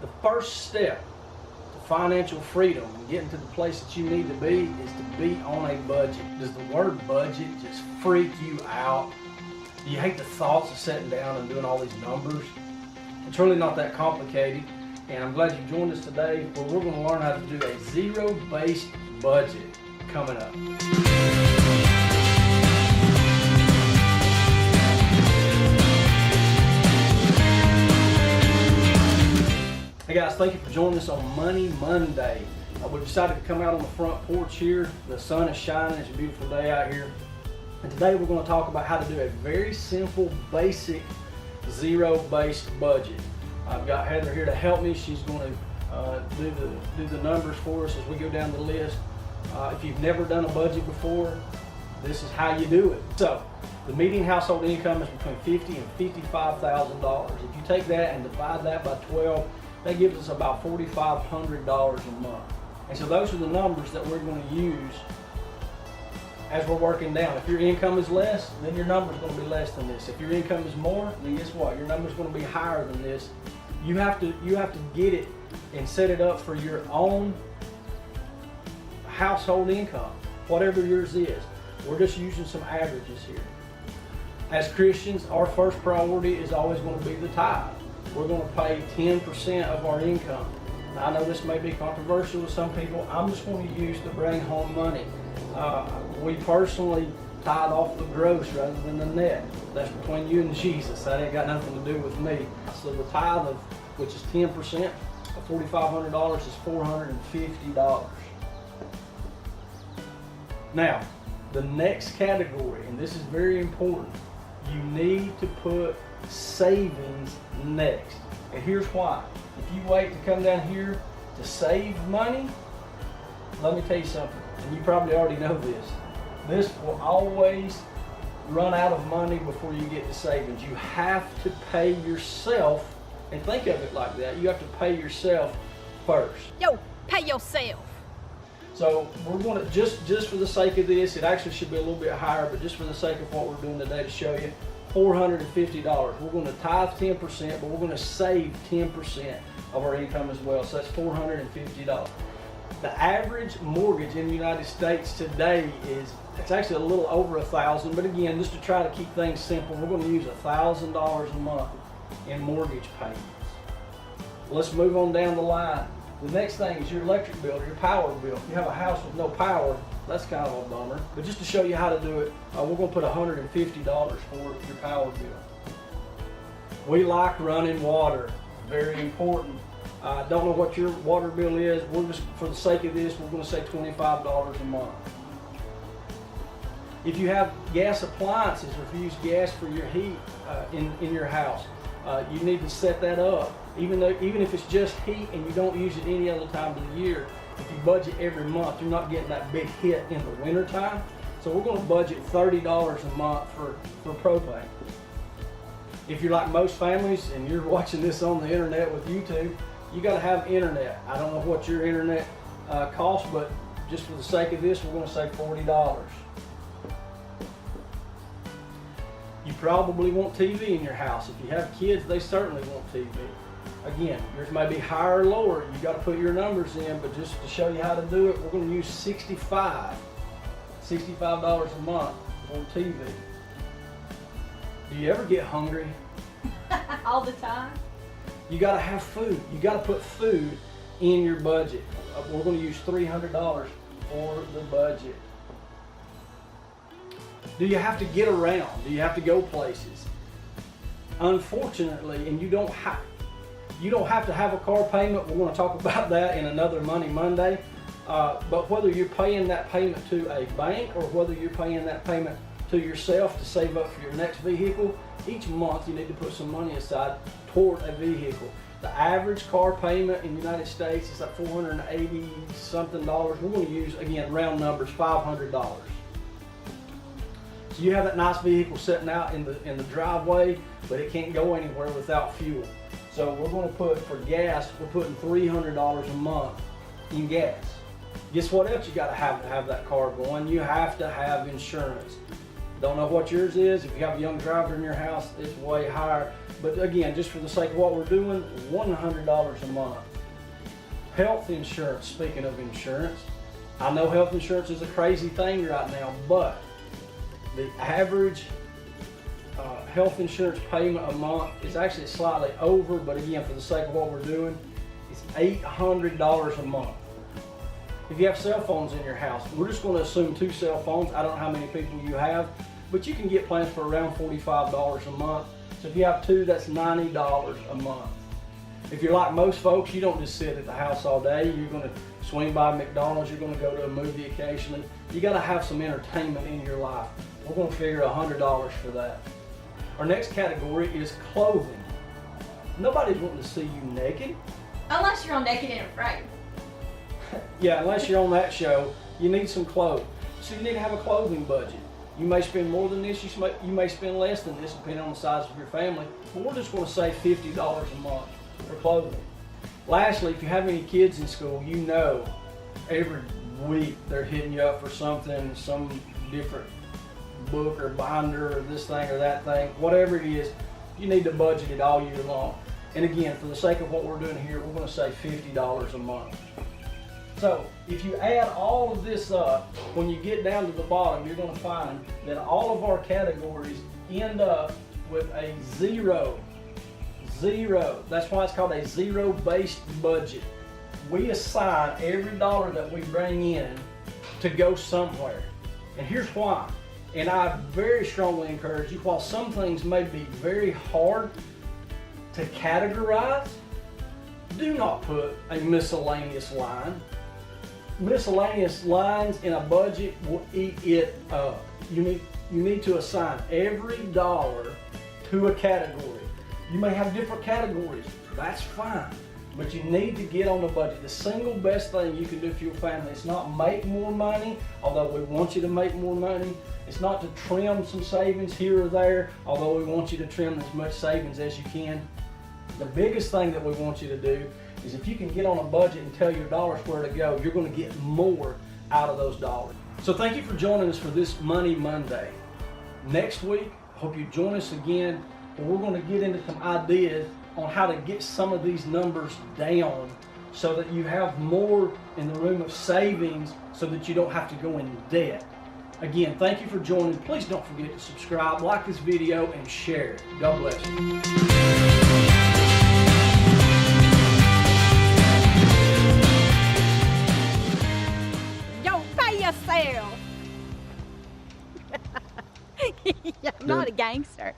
The first step to financial freedom and getting to the place that you need to be is to be on a budget. Does the word budget just freak you out? Do you hate the thoughts of sitting down and doing all these numbers? It's really not that complicated, and I'm glad you joined us today where we're going to learn how to do a zero-based budget coming up. Hey guys, thank you for joining us on Money Monday. We decided to come out on the front porch here. The sun is shining, it's a beautiful day out here. And today we're going to talk about how to do a very simple, basic, zero-based budget. I've got Heather here to help me. She's going to do the numbers for us as we go down the list. If you've never done a budget before, this is how you do it. So, the median household income is between $50,000 and $55,000. If you take that and divide that by 12, that gives us about $4,500 a month. And so those are the numbers that we're going to use as we're working down. If your income is less, then your number is going to be less than this. If your income is more, then guess what? Your number is going to be higher than this. You have to get it and set it up for your own household income, whatever yours is. We're just using some averages here. As Christians, our first priority is always going to be the tithe. We're going to pay 10% of our income. Now, I know this may be controversial to some people. I'm just going to use to bring home money. We personally tithe off the gross rather than the net. That's between you and Jesus. That ain't got nothing to do with me. So the tithe, which is 10% of $4,500, is $450. Now, the next category, and this is very important, you need to put savings next. And here's why. If you wait to come down here to save money, let me tell you something, and you probably already know this. This will always run out of money before you get to savings. You have to pay yourself, and think of it like that. You have to pay yourself first. Yo, pay yourself. So we're going to, just for the sake of this, it actually should be a little bit higher, but just for the sake of what we're doing today to show you, $450. We're going to tithe 10%, but we're going to save 10% of our income as well. So that's $450. The average mortgage in the United States today it's actually a little over $1,000, but again, just to try to keep things simple, we're going to use $1,000 a month in mortgage payments. Let's move on down the line. The next thing is your electric bill, your power bill. If you have a house with no power, that's kind of a bummer. But just to show you how to do it, we're going to put $150 for your power bill. We like running water, very important. I don't know what your water bill is. We're just, for the sake of this, we're going to say $25 a month. If you have gas appliances, or if you use gas for your heat in your house, you need to set that up. Even if it's just heat and you don't use it any other time of the year, if you budget every month, you're not getting that big hit in the winter time. So we're going to budget $30 a month for propane. If you're like most families and you're watching this on the internet with YouTube, you got to have internet. I don't know what your internet costs, but just for the sake of this, we're going to say $40. You probably want TV in your house. If you have kids, they certainly want TV. Again, yours may be higher or lower. You got to put your numbers in, but just to show you how to do it, we're going to use $65 a month for TV. Do you ever get hungry? All the time. You got to have food. You got to put food in your budget. We're going to use $300 for the budget. Do you have to get around? Do you have to go places? Unfortunately, and you don't have to have a car payment. We're going to talk about that in another Money Monday. But whether you're paying that payment to a bank or whether you're paying that payment to yourself to save up for your next vehicle, each month you need to put some money aside toward a vehicle. The average car payment in the United States is like $480 something. We're going to use, again, round numbers, $500. So you have that nice vehicle sitting out in the driveway, but it can't go anywhere without fuel. So we're going to put, for gas, we're putting $300 a month in gas. Guess what else you got to have that car going? You have to have insurance. Don't know what yours is. If you have a young driver in your house, it's way higher. But again, just for the sake of what we're doing, $100 a month. Health insurance, speaking of insurance, I know health insurance is a crazy thing right now, but the average health insurance payment a month is actually slightly over, but again, for the sake of what we're doing, it's $800 a month. If you have cell phones in your house, we're just going to assume 2 cell phones. I don't know how many people you have, but you can get plans for around $45 a month. So if you have 2, that's $90 a month. If you're like most folks, you don't just sit at the house all day. You're going to swing by McDonald's, you're going to go to a movie occasionally. You got to have some entertainment in your life. We're going to figure $100 for that. Our next category is clothing. Nobody's wanting to see you naked. Unless you're on Naked and Afraid. Yeah, unless you're on that show, you need some clothes. So you need to have a clothing budget. You may spend more than this, you may spend less than this, depending on the size of your family. But we're just going to say $50 a month for clothing. Lastly, if you have any kids in school, you know every week they're hitting you up for something, some different book or binder or this thing or that thing, whatever it is, you need to budget it all year long. And again, for the sake of what we're doing here, we're going to say $50 a month. So if you add all of this up, when you get down to the bottom, you're going to find that all of our categories end up with a zero. Zero. That's why it's called a zero-based budget. We assign every dollar that we bring in to go somewhere. And here's why. And I very strongly encourage you, while some things may be very hard to categorize, do not put a miscellaneous line. Miscellaneous lines in a budget will eat it up. You need to assign every dollar to a category. You may have different categories, that's fine, but you need to get on the budget. The single best thing you can do for your family is not make more money, although we want you to make more money. It's not to trim some savings here or there, although we want you to trim as much savings as you can. The biggest thing that we want you to do is if you can get on a budget and tell your dollars where to go, you're going to get more out of those dollars. So thank you for joining us for this Money Monday. Next week, I hope you join us again, where we're going to get into some ideas on how to get some of these numbers down so that you have more in the room of savings so that you don't have to go in debt. Again, thank you for joining. Please don't forget to subscribe, like this video, and share it. God bless you. Yourself. Yeah, I'm not a gangster.